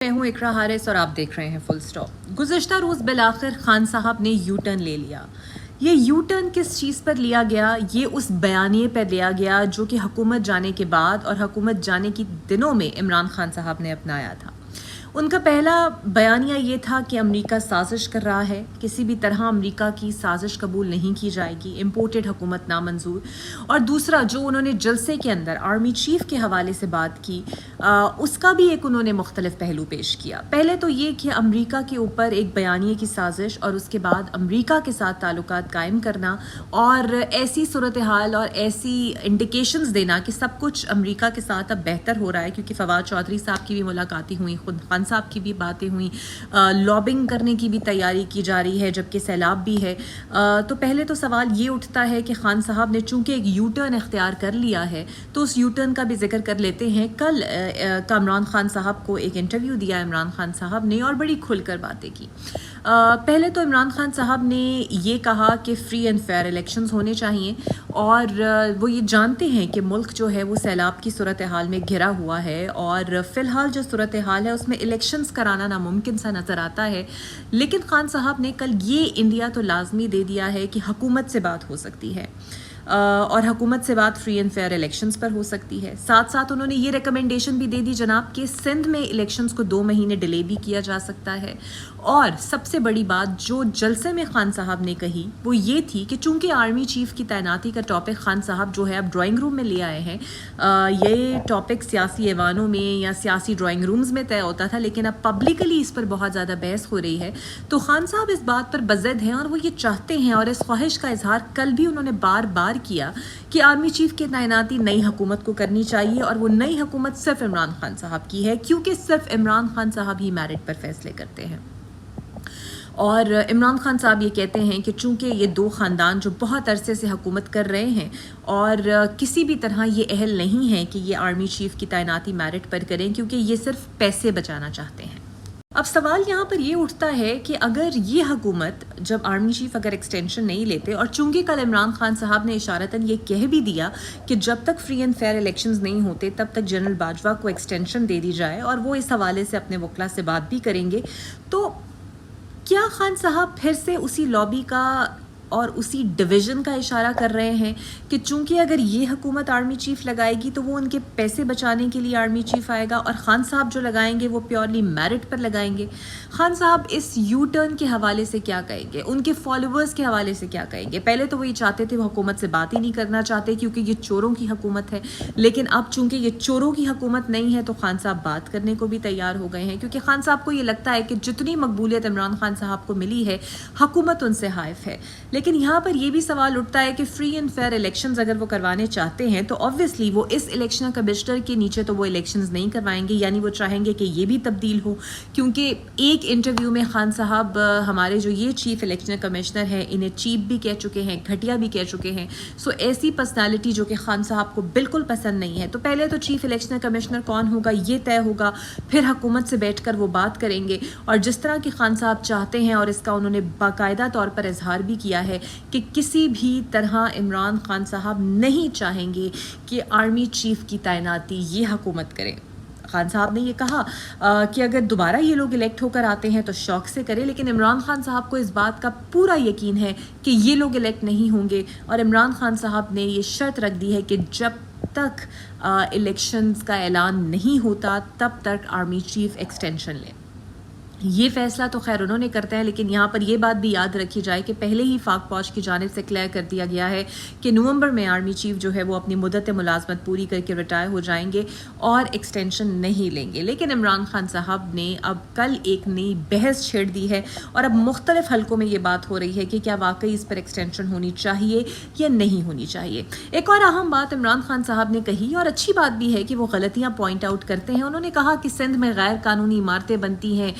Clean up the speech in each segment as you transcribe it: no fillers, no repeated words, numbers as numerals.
میں ہوں اقرا حارث اور آپ دیکھ رہے ہیں فل سٹاپ۔ گزشتہ روز بالآخر خان صاحب نے یو ٹرن لے لیا۔ یہ یو ٹرن کس چیز پر لیا گیا؟ یہ اس بیانیے پر لیا گیا جو کہ حکومت جانے کے بعد اور حکومت جانے کی دنوں میں عمران خان صاحب نے اپنایا تھا۔ ان کا پہلا بیانیہ یہ تھا کہ امریکہ سازش کر رہا ہے، کسی بھی طرح امریکہ کی سازش قبول نہیں کی جائے گی، امپورٹڈ حکومت نامنظور۔ اور دوسرا جو انہوں نے جلسے کے اندر آرمی چیف کے حوالے سے بات کی، اس کا بھی ایک انہوں نے مختلف پہلو پیش کیا۔ پہلے تو یہ کہ امریکہ کے اوپر ایک بیانیے کی سازش اور اس کے بعد امریکہ کے ساتھ تعلقات قائم کرنا اور ایسی صورتحال اور ایسی انڈیکیشنز دینا کہ سب کچھ امریکہ کے ساتھ اب بہتر ہو رہا ہے، کیونکہ فواد چودھری صاحب کی بھی ملاقاتیں ہوئیں، خود خان صاحب کی بھی باتیں ہوئیں، لابنگ کرنے کی بھی تیاری کی جا رہی ہے جبکہ سیلاب بھی ہے۔ تو پہلے تو سوال یہ اٹھتا ہے کہ خان صاحب نے چونکہ ایک یو ٹرن اختیار کر لیا ہے تو اس یو ٹرن کا بھی ذکر کر لیتے ہیں۔ کل عمران خان صاحب کو ایک انٹرویو دیا عمران خان صاحب نے اور بڑی کھل کر باتیں کی۔ پہلے تو عمران خان صاحب نے یہ کہا کہ فری اینڈ فیئر الیکشنز ہونے چاہیے اور وہ یہ جانتے ہیں کہ ملک جو ہے وہ سیلاب کی صورتحال میں گھرا ہوا ہے اور فی الحال جو صورتحال ہے اس میں الیکشنز کرانا ناممکن سا نظر آتا ہے، لیکن خان صاحب نے کل یہ انڈیا تو لازمی دے دیا ہے کہ حکومت سے بات ہو سکتی ہے اور حکومت سے بات فری اینڈ فیئر الیکشنز پر ہو سکتی ہے۔ ساتھ ساتھ انہوں نے یہ ریکمنڈیشن بھی دے دی جناب کہ سندھ میں الیکشنز کو 2 مہینے ڈیلے بھی کیا جا سکتا ہے۔ اور سب سے بڑی بات جو جلسے میں خان صاحب نے کہی وہ یہ تھی کہ چونکہ آرمی چیف کی تعیناتی کا ٹاپک خان صاحب جو ہے اب ڈرائنگ روم میں لے آئے ہیں، یہ ٹاپک سیاسی ایوانوں میں یا سیاسی ڈرائنگ رومز میں طے ہوتا تھا لیکن اب پبلکلی اس پر بہت زیادہ بحث ہو رہی ہے، تو خان صاحب اس بات پر بضد ہیں اور وہ یہ چاہتے ہیں اور اس خواہش کا اظہار کل بھی انہوں نے بار بار کیا کہ آرمی چیف کی تعیناتی نئی حکومت کو کرنی چاہیے اور وہ نئی حکومت صرف عمران خان صاحب کی ہے، کیونکہ صرف عمران خان صاحب ہی میرٹ پر فیصلے کرتے ہیں۔ اور عمران خان صاحب یہ کہتے ہیں کہ چونکہ یہ 2 خاندان جو بہت عرصے سے حکومت کر رہے ہیں اور کسی بھی طرح یہ اہل نہیں ہے کہ یہ آرمی چیف کی تعیناتی میرٹ پر کریں، کیونکہ یہ صرف پیسے بچانا چاہتے ہیں۔ اب سوال یہاں پر یہ اٹھتا ہے کہ اگر یہ حکومت جب آرمی چیف اگر ایکسٹینشن نہیں لیتے، اور چونکہ کل عمران خان صاحب نے اشارتاً یہ کہہ بھی دیا کہ جب تک فری اینڈ فیئر الیکشنز نہیں ہوتے تب تک جنرل باجوہ کو ایکسٹینشن دے دی جائے اور وہ اس حوالے سے اپنے وکلا سے بات بھی کریں گے، تو کیا خان صاحب پھر سے اسی لابی کا اور اسی ڈویژن کا اشارہ کر رہے ہیں کہ چونکہ اگر یہ حکومت آرمی چیف لگائے گی تو وہ ان کے پیسے بچانے کے لیے آرمی چیف آئے گا اور خان صاحب جو لگائیں گے وہ پیورلی میرٹ پر لگائیں گے؟ خان صاحب اس یو ٹرن کے حوالے سے کیا کہیں گے؟ ان کے فالوورز کے حوالے سے کیا کہیں گے؟ پہلے تو وہ یہ چاہتے تھے، وہ حکومت سے بات ہی نہیں کرنا چاہتے کیونکہ یہ چوروں کی حکومت ہے، لیکن اب چونکہ یہ چوروں کی حکومت نہیں ہے تو خان صاحب بات کرنے کو بھی تیار ہو گئے ہیں، کیونکہ خان صاحب کو یہ لگتا ہے کہ جتنی مقبولیت عمران خان صاحب کو ملی ہے حکومت ان سے حائف ہے۔ لیکن یہاں پر یہ بھی سوال اٹھتا ہے کہ فری اینڈ فیئر الیکشنز اگر وہ کروانے چاہتے ہیں تو obviously وہ اس الیکشن کمشنر کے نیچے تو وہ الیکشنز نہیں کروائیں گے، یعنی وہ چاہیں گے کہ یہ بھی تبدیل ہو، کیونکہ ایک انٹرویو میں خان صاحب ہمارے جو یہ چیف الیکشن کمشنر ہیں انہیں چیپ بھی کہہ چکے ہیں، گھٹیا بھی کہہ چکے ہیں۔ سو ایسی پرسنالٹی جو کہ خان صاحب کو بالکل پسند نہیں ہے، تو پہلے تو چیف الیکشن کمشنر کون ہوگا یہ طے ہوگا، پھر حکومت سے بیٹھ کر وہ بات کریں گے، اور جس طرح کی خان صاحب چاہتے ہیں اور اس کا انہوں نے باقاعدہ طور پر اظہار بھی کیا ہے کہ کسی بھی طرح عمران خان صاحب نہیں چاہیں گے کہ آرمی چیف کی تعیناتی یہ حکومت کرے۔ خان صاحب نے یہ کہا کہ اگر دوبارہ یہ لوگ الیکٹ ہو کر آتے ہیں تو شوق سے کرے، لیکن عمران خان صاحب کو اس بات کا پورا یقین ہے کہ یہ لوگ الیکٹ نہیں ہوں گے، اور عمران خان صاحب نے یہ شرط رکھ دی ہے کہ جب تک الیکشنز کا اعلان نہیں ہوتا تب تک آرمی چیف ایکسٹینشن لے۔ یہ فیصلہ تو خیر انہوں نے کرتے ہیں، لیکن یہاں پر یہ بات بھی یاد رکھی جائے کہ پہلے ہی پاک فوج کی جانب سے کلیئر کر دیا گیا ہے کہ نومبر میں آرمی چیف جو ہے وہ اپنی مدت ملازمت پوری کر کے ریٹائر ہو جائیں گے اور ایکسٹینشن نہیں لیں گے۔ لیکن عمران خان صاحب نے اب کل ایک نئی بحث چھیڑ دی ہے اور اب مختلف حلقوں میں یہ بات ہو رہی ہے کہ کیا واقعی اس پر ایکسٹینشن ہونی چاہیے یا نہیں ہونی چاہیے۔ ایک اور اہم بات عمران خان صاحب نے کہی، اور اچھی بات بھی ہے کہ وہ غلطیاں پوائنٹ آؤٹ کرتے ہیں۔ انہوں نے کہا کہ سندھ میں غیر قانونی عمارتیں بنتی ہیں،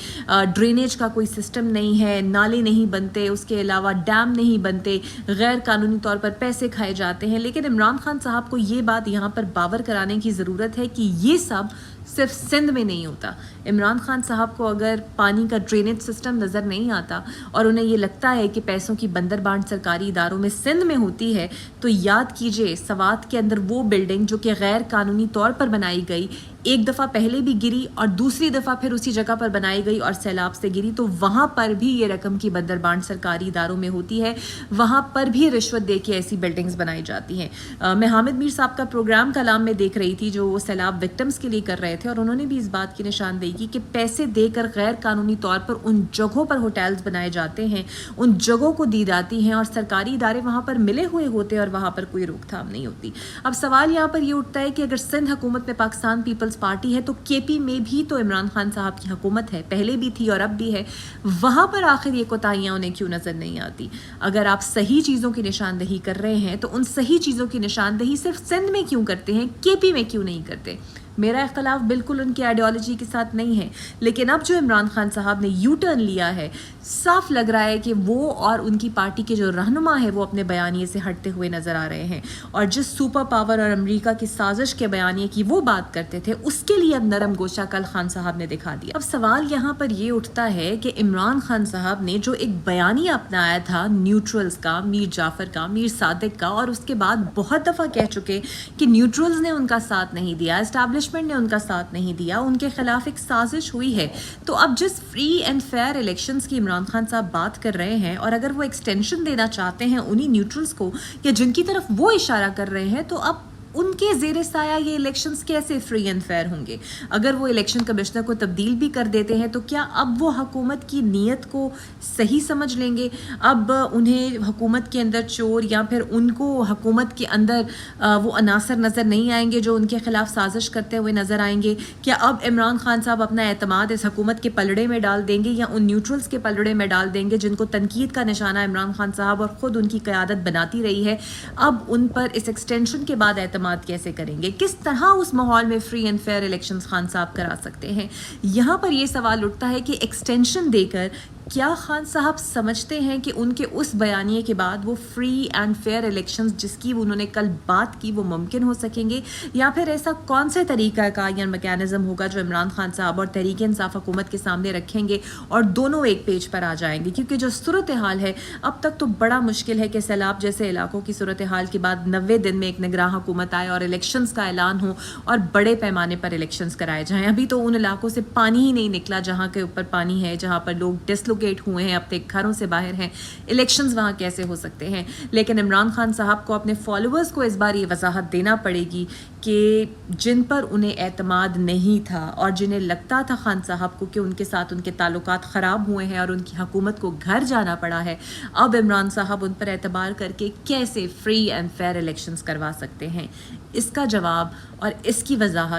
ڈرینیج کا کوئی سسٹم نہیں ہے، نالے نہیں بنتے، اس کے علاوہ ڈیم نہیں بنتے، غیر قانونی طور پر پیسے کھائے جاتے ہیں۔ لیکن عمران خان صاحب کو یہ بات یہاں پر باور کرانے کی ضرورت ہے کہ یہ سب صرف سندھ میں نہیں ہوتا، عمران خان صاحب کو اگر پانی کا ڈرینیج سسٹم نظر نہیں آتا اور انہیں یہ لگتا ہے کہ پیسوں کی بندر بانٹ سرکاری اداروں میں سندھ میں ہوتی ہے، تو یاد کیجئے سوات کے اندر وہ بلڈنگ جو کہ غیر قانونی طور پر بنائی گئی، ایک دفعہ پہلے بھی گری اور دوسری دفعہ پھر اسی جگہ پر بنائی گئی اور سیلاب سے گری، تو وہاں پر بھی یہ رقم کی بندر بانٹ سرکاری اداروں میں ہوتی ہے، وہاں پر بھی رشوت دے کے ایسی بلڈنگز بنائی جاتی ہیں۔ میں حامد میر صاحب کا پروگرام کلام میں دیکھ رہی تھی جو وہ سیلاب وکٹمز کے لیے کر رہے تھے، اور انہوں نے بھی اس بات کی نشاندہی کی کہ پیسے دے کر غیر قانونی طور پر ان جگہوں پر ہوٹلز بنائے جاتے ہیں، ان جگہوں کو دی جاتی ہیں اور سرکاری ادارے وہاں پر ملے ہوئے ہوتے ہیں اور وہاں پر کوئی روک تھام نہیں ہوتی۔ اب سوال یہاں پر یہ اٹھتا ہے کہ اگر سندھ حکومت میں پاکستان پیپلز پارٹی ہے تو کے پی میں بھی تو عمران خان صاحب کی حکومت ہے، پہلے بھی تھی اور اب بھی ہے، وہاں پر آخر یہ کوتاہیاں انہیں کیوں نظر نہیں آتی؟ اگر آپ صحیح چیزوں کی نشاندہی کر رہے ہیں تو ان صحیح چیزوں کی نشاندہی صرف سندھ میں کیوں کرتے ہیں، کے پی میں کیوں نہیں کرتے؟ میرا اختلاف بالکل ان کی آئیڈیالوجی کے ساتھ نہیں ہے، لیکن اب جو عمران خان صاحب نے یو ٹرن لیا ہے، صاف لگ رہا ہے کہ وہ اور ان کی پارٹی کے جو رہنما ہے وہ اپنے بیانیے سے ہٹتے ہوئے نظر آ رہے ہیں، اور جس سپر پاور اور امریکہ کی سازش کے بیانیے کی وہ بات کرتے تھے اس کے لیے اب نرم گوشہ کل خان صاحب نے دکھا دیا۔ اب سوال یہاں پر یہ اٹھتا ہے کہ عمران خان صاحب نے جو ایک بیانیہ اپنایا تھا نیوٹرلز کا، میر جعفر کا، میر صادق کا، اور اس کے بعد بہت دفعہ کہہ چکے کہ نیوٹرلز نے ان کا ساتھ نہیں دیا، اسٹیبلشمنٹ نے ان کا ساتھ نہیں دیا، ان کے خلاف ایک سازش ہوئی ہے، تو اب جس فری اینڈ فیئر الیکشنز کی عمران خان صاحب بات کر رہے ہیں اور اگر وہ ایکسٹینشن دینا چاہتے ہیں انہی نیوٹرلز کو یا جن کی طرف وہ اشارہ کر رہے ہیں، تو اب ان کے زیر سایہ یہ الیکشنز کیسے فری اینڈ فیئر ہوں گے؟ اگر وہ الیکشن کمشنر کو تبدیل بھی کر دیتے ہیں تو کیا اب وہ حکومت کی نیت کو صحیح سمجھ لیں گے؟ اب انہیں حکومت کے اندر چور یا پھر ان کو حکومت کے اندر وہ عناصر نظر نہیں آئیں گے جو ان کے خلاف سازش کرتے ہوئے نظر آئیں گے؟ کیا اب عمران خان صاحب اپنا اعتماد اس حکومت کے پلڑے میں ڈال دیں گے یا ان نیوٹرلز کے پلڑے میں ڈال دیں گے جن کو تنقید کا نشانہ عمران خان صاحب اور خود ان کی قیادت بناتی رہی ہے؟ اب ان پر اس ایکسٹینشن کے بعد اعتماد کیسے کریں گے؟ کس طرح اس ماحول میں free and fair elections Khan صاحب کرا سکتے ہیں؟ یہاں پر یہ سوال اٹھتا ہے کہ ایکسٹینشن دے کر کیا خان صاحب سمجھتے ہیں کہ ان کے اس بیانیے کے بعد وہ فری اینڈ فیئر الیکشنز جس کی انہوں نے کل بات کی وہ ممکن ہو سکیں گے، یا پھر ایسا کون سے طریقہ کار یا میکینزم ہوگا جو عمران خان صاحب اور تحریک انصاف حکومت کے سامنے رکھیں گے اور دونوں ایک پیج پر آ جائیں گے؟ کیونکہ جو صورتحال ہے اب تک تو بڑا مشکل ہے کہ سیلاب جیسے علاقوں کی صورتحال کے بعد 90 دن میں ایک نگراں حکومت آئے اور الیکشنز کا اعلان ہو اور بڑے پیمانے پر الیکشنز کرائے جائیں۔ ابھی تو ان علاقوں سے پانی ہی نہیں نکلا جہاں کے اوپر پانی ہے، جہاں پر لوگ ڈسلوکیٹ ہوئے ہیں، اپنے گھروں سے باہر ہیں، الیکشنز وہاں کیسے ہو سکتے ہیں؟ لیکن عمران خان صاحب کو اپنے فالوورز کو اس بار یہ وضاحت دینا پڑے گی کہ جن پر انہیں اعتماد نہیں تھا اور جنہیں لگتا تھا خان صاحب کو کہ ان کے ساتھ ان کے تعلقات خراب ہوئے ہیں اور ان کی حکومت کو گھر جانا پڑا ہے، اب عمران صاحب ان پر اعتبار کر کے کیسے فری اینڈ فیئر الیکشنز کروا سکتے ہیں؟ اس کا جواب اور اس کی وضاحت